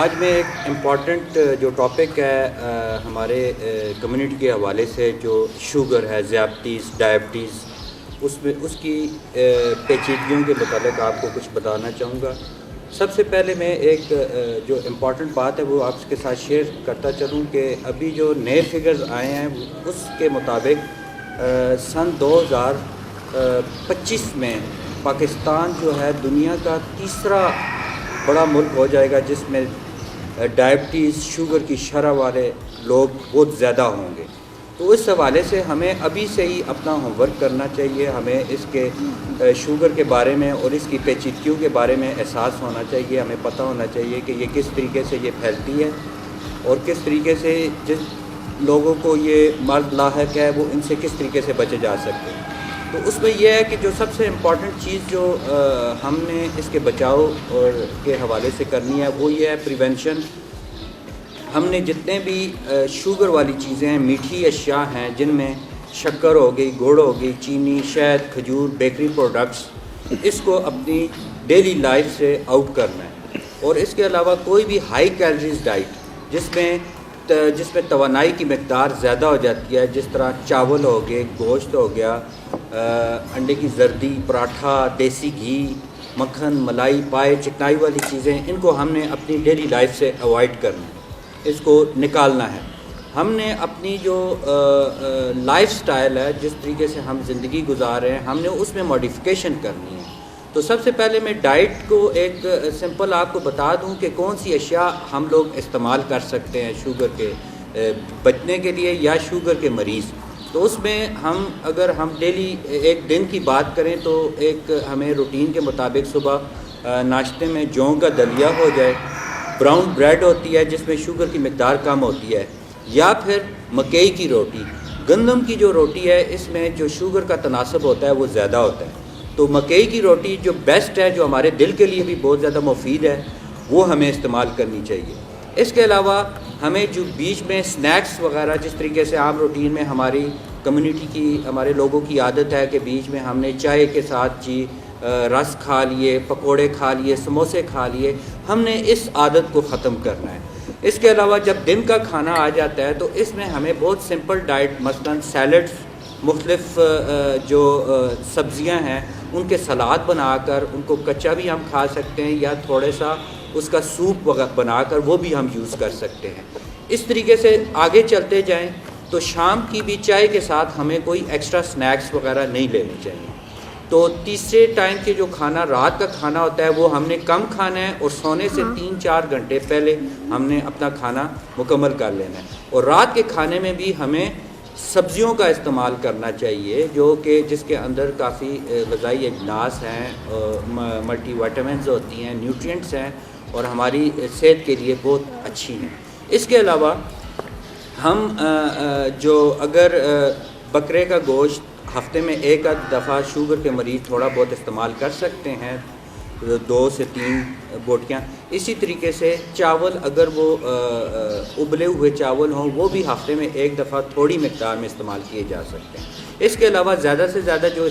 آج میں ایک امپورٹنٹ جو ٹاپک ہے ہمارے کمیونٹی کے حوالے سے، جو شوگر ہے، ذیابطیس، ڈائبٹیز، اس کی پیچیدگیوں کے متعلق آپ کو کچھ بتانا چاہوں گا۔ سب سے پہلے میں ایک جو امپورٹنٹ بات ہے وہ آپ کے ساتھ شیئر کرتا چلوں کہ ابھی جو نئے فگرز آئے ہیں اس کے مطابق سن 2025 میں پاکستان جو ہے دنیا کا تیسرا بڑا ملک ہو جائے گا جس میں ڈائبٹیز، شوگر کی شرح والے لوگ بہت زیادہ ہوں گے۔ تو اس حوالے سے ہمیں ابھی سے ہی اپنا ہوم ورک کرنا چاہیے، ہمیں اس کے شوگر کے بارے میں اور اس کی پیچیدگیوں کے بارے میں احساس ہونا چاہیے، ہمیں پتہ ہونا چاہیے کہ یہ کس طریقے سے یہ پھیلتی ہے اور کس طریقے سے جس لوگوں کو یہ مرض لاحق ہے وہ ان سے کس طریقے سے بچے جا سکتے ہیں۔ تو اس میں یہ ہے کہ جو سب سے امپورٹنٹ چیز جو ہم نے اس کے بچاؤ اور کے حوالے سے کرنی ہے وہ یہ ہے پریونشن۔ ہم نے جتنے بھی شوگر والی چیزیں ہیں، میٹھی اشیاء ہیں جن میں شکر ہو گئی، گڑ ہو گئی، چینی، شہد، کھجور، بیکری پروڈکٹس، اس کو اپنی ڈیلی لائف سے آؤٹ کرنا ہے۔ اور اس کے علاوہ کوئی بھی ہائی کیلریز ڈائٹ جس میں توانائی کی مقدار زیادہ ہو جاتی ہے، جس طرح چاول ہو گئے، گوشت ہو گیا، انڈے کی زردی، پراٹھا، دیسی گھی، مکھن، ملائی، پائے، چکنائی والی چیزیں، ان کو ہم نے اپنی ڈیلی لائف سے اوائڈ کرنا ہے، اس کو نکالنا ہے۔ ہم نے اپنی جو لائف سٹائل ہے، جس طریقے سے ہم زندگی گزار رہے ہیں، ہم نے اس میں ماڈیفیکیشن کرنی ہے۔ تو سب سے پہلے میں ڈائٹ کو ایک سمپل آپ کو بتا دوں کہ کون سی اشیاء ہم لوگ استعمال کر سکتے ہیں شوگر کے بچنے کے لیے یا شوگر کے مریض۔ تو اس میں اگر ہم ڈیلی ایک دن کی بات کریں تو ایک ہمیں روٹین کے مطابق صبح ناشتے میں جوں کا دلیا ہو جائے، براؤن بریڈ ہوتی ہے جس میں شوگر کی مقدار کم ہوتی ہے، یا پھر مکئی کی روٹی۔ گندم کی جو روٹی ہے اس میں جو شوگر کا تناسب ہوتا ہے وہ زیادہ ہوتا ہے، تو مکئی کی روٹی جو بیسٹ ہے، جو ہمارے دل کے لیے بھی بہت زیادہ مفید ہے، وہ ہمیں استعمال کرنی چاہیے۔ اس کے علاوہ ہمیں جو بیچ میں سنیکس وغیرہ، جس طریقے سے عام روٹین میں ہماری کمیونٹی کی، ہمارے لوگوں کی عادت ہے کہ بیچ میں ہم نے چائے کے ساتھ رس کھا لیے، پکوڑے کھا لیے، سموسے کھا لیے، ہم نے اس عادت کو ختم کرنا ہے۔ اس کے علاوہ جب دن کا کھانا آ جاتا ہے تو اس میں ہمیں بہت سمپل ڈائٹ، مثلاً سیلڈز، مختلف جو سبزیاں ہیں ان کے سلاد بنا کر ان کو کچا بھی ہم کھا سکتے ہیں، یا تھوڑے سا اس کا سوپ بنا کر وہ بھی ہم یوز کر سکتے ہیں۔ اس طریقے سے آگے چلتے جائیں تو شام کی بھی چائے کے ساتھ ہمیں کوئی ایکسٹرا سنیکس وغیرہ نہیں لینے چاہیے۔ تو تیسرے ٹائم کے جو کھانا رات کا کھانا ہوتا ہے وہ ہم نے کم کھانا ہے، اور سونے سے 3-4 گھنٹے پہلے ہم نے اپنا کھانا مکمل کر لینا ہے۔ اور رات کے کھانے میں بھی ہمیں سبزیوں کا استعمال کرنا چاہیے، جو کہ جس کے اندر کافی غذائی اجناس ہیں، ملٹی وائٹامنز ہوتی ہیں، نیوٹرینٹس ہیں، اور ہماری صحت کے لیے بہت اچھی ہیں۔ اس کے علاوہ ہم اگر بکرے کا گوشت ہفتے میں ایک آدھ دفعہ شوگر کے مریض تھوڑا بہت استعمال کر سکتے ہیں، 2 سے 3 بوٹیاں۔ اسی طریقے سے چاول، اگر وہ ابلے ہوئے چاول ہوں، وہ بھی ہفتے میں ایک دفعہ تھوڑی مقدار میں استعمال کیے جا سکتے ہیں۔ اس کے علاوہ زیادہ سے زیادہ جو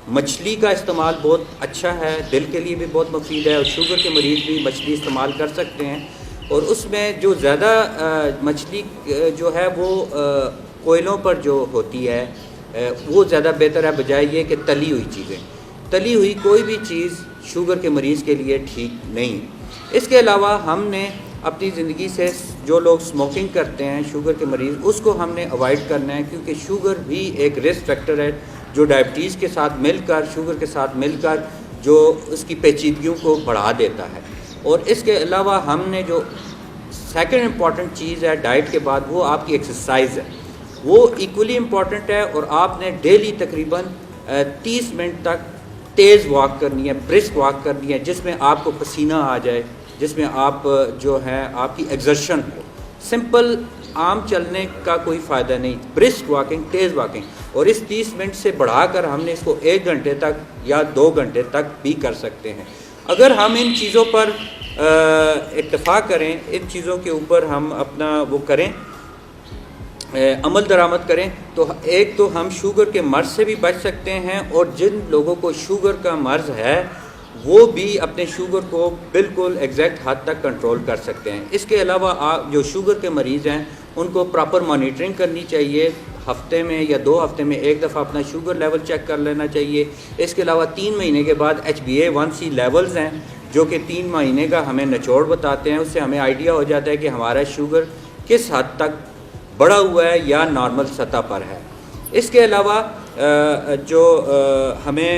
مچھلی کا استعمال بہت اچھا ہے، دل کے لیے بھی بہت مفید ہے، اور شوگر کے مریض بھی مچھلی استعمال کر سکتے ہیں۔ اور اس میں جو زیادہ مچھلی جو ہے وہ کوئلوں پر جو ہوتی ہے وہ زیادہ بہتر ہے، بجائے یہ کہ تلی ہوئی چیزیں۔ تلی ہوئی کوئی بھی چیز شوگر کے مریض کے لیے ٹھیک نہیں۔ اس کے علاوہ ہم نے اپنی زندگی سے جو لوگ سموکنگ کرتے ہیں شوگر کے مریض، اس کو ہم نے اوائڈ کرنا ہے، کیونکہ شوگر بھی ایک رسک فیکٹر ہے جو ڈائبٹیز کے ساتھ مل کر، شوگر کے ساتھ مل کر جو اس کی پیچیدگیوں کو بڑھا دیتا ہے۔ اور اس کے علاوہ ہم نے جو سیکنڈ امپورٹنٹ چیز ہے ڈائٹ کے بعد، وہ آپ کی ایکسرسائز ہے، وہ ایکولی امپورٹنٹ ہے۔ اور آپ نے ڈیلی تقریباً 30 منٹ تک تیز واک کرنی ہے، برسک واک کرنی ہے، جس میں آپ کو پسینہ آ جائے، جس میں آپ جو ہے آپ کی ایگزرشن ہو۔ سمپل عام چلنے کا کوئی فائدہ نہیں، برسک واکنگ، تیز واکنگ۔ اور اس 30 منٹ سے بڑھا کر ہم نے اس کو 1 گھنٹے تک یا 2 گھنٹے تک بھی کر سکتے ہیں۔ اگر ہم ان چیزوں پر اتفاق کریں، ان چیزوں کے اوپر ہم اپنا وہ کریں، عمل درآمد کریں، تو ایک تو ہم شوگر کے مرض سے بھی بچ سکتے ہیں، اور جن لوگوں کو شوگر کا مرض ہے وہ بھی اپنے شوگر کو بالکل ایگزیکٹ حد تک کنٹرول کر سکتے ہیں۔ اس کے علاوہ جو شوگر کے مریض ہیں ان کو پراپر مانیٹرنگ کرنی چاہیے، ہفتے میں یا 2 ہفتے میں ایک دفعہ اپنا شوگر لیول چیک کر لینا چاہیے۔ اس کے علاوہ 3 مہینے کے بعد HbA1c لیولز ہیں جو کہ 3 مہینے کا ہمیں نچوڑ بتاتے ہیں، اس سے ہمیں آئیڈیا ہو جاتا ہے کہ ہمارا شوگر کس حد تک بڑھا ہوا ہے یا نارمل سطح پر ہے۔ اس کے علاوہ جو ہمیں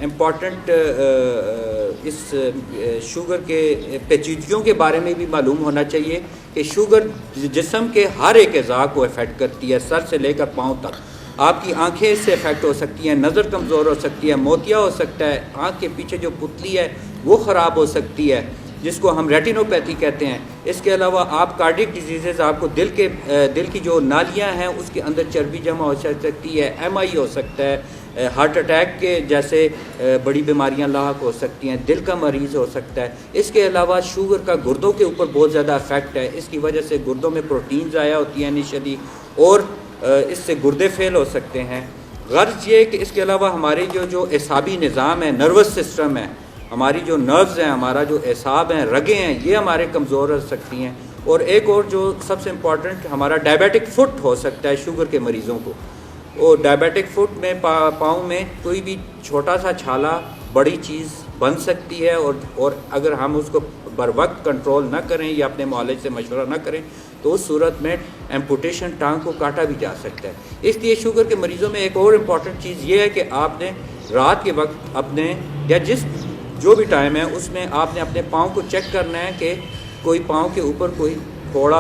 امپورٹنٹ اس شوگر کے پیچیدگیوں کے بارے میں بھی معلوم ہونا چاہیے کہ شوگر جسم کے ہر ایک اعضاء کو افیکٹ کرتی ہے، سر سے لے کر پاؤں تک۔ آپ کی آنکھیں اس سے افیکٹ ہو سکتی ہیں، نظر کمزور ہو سکتی ہے، موتیا ہو سکتا ہے، آنکھ کے پیچھے جو پتلی ہے وہ خراب ہو سکتی ہے جس کو ہم ریٹینوپیتھی کہتے ہیں۔ اس کے علاوہ آپ کارڈک ڈیزیزز، آپ کو دل کی جو نالیاں ہیں اس کے اندر چربی جمع ہو سکتی ہے، MI ہو سکتا ہے، ہارٹ اٹیک کے جیسے بڑی بیماریاں لاحق ہو سکتی ہیں، دل کا مریض ہو سکتا ہے۔ اس کے علاوہ شوگر کا گردوں کے اوپر بہت زیادہ افیکٹ ہے، اس کی وجہ سے گردوں میں پروٹین ضائع ہوتی ہیں انیشلی، اور اس سے گردے فیل ہو سکتے ہیں۔ غرض یہ کہ اس کے علاوہ ہمارے جو اعصابی نظام ہے، نروس سسٹم ہے، ہماری جو نروز ہیں، ہمارا جو اعصاب ہیں، رگیں ہیں، یہ ہمارے کمزور ہو سکتی ہیں۔ اور ایک اور جو سب سے امپورٹنٹ، ہمارا ڈائبیٹک فٹ ہو سکتا ہے شوگر کے مریضوں کو۔ اور ڈائبیٹک فٹ میں پاؤں میں کوئی بھی چھوٹا سا چھالا بڑی چیز بن سکتی ہے، اور اگر ہم اس کو بر وقت کنٹرول نہ کریں یا اپنے معالج سے مشورہ نہ کریں تو اس صورت میں ایمپوٹیشن، ٹانگ کو کاٹا بھی جا سکتا ہے۔ اس لیے شوگر کے مریضوں میں ایک اور امپورٹنٹ چیز یہ ہے کہ آپ نے رات کے وقت اپنے یا جو بھی ٹائم ہے اس میں آپ نے اپنے پاؤں کو چیک کرنا ہے کہ کوئی پاؤں کے اوپر کوئی پھوڑا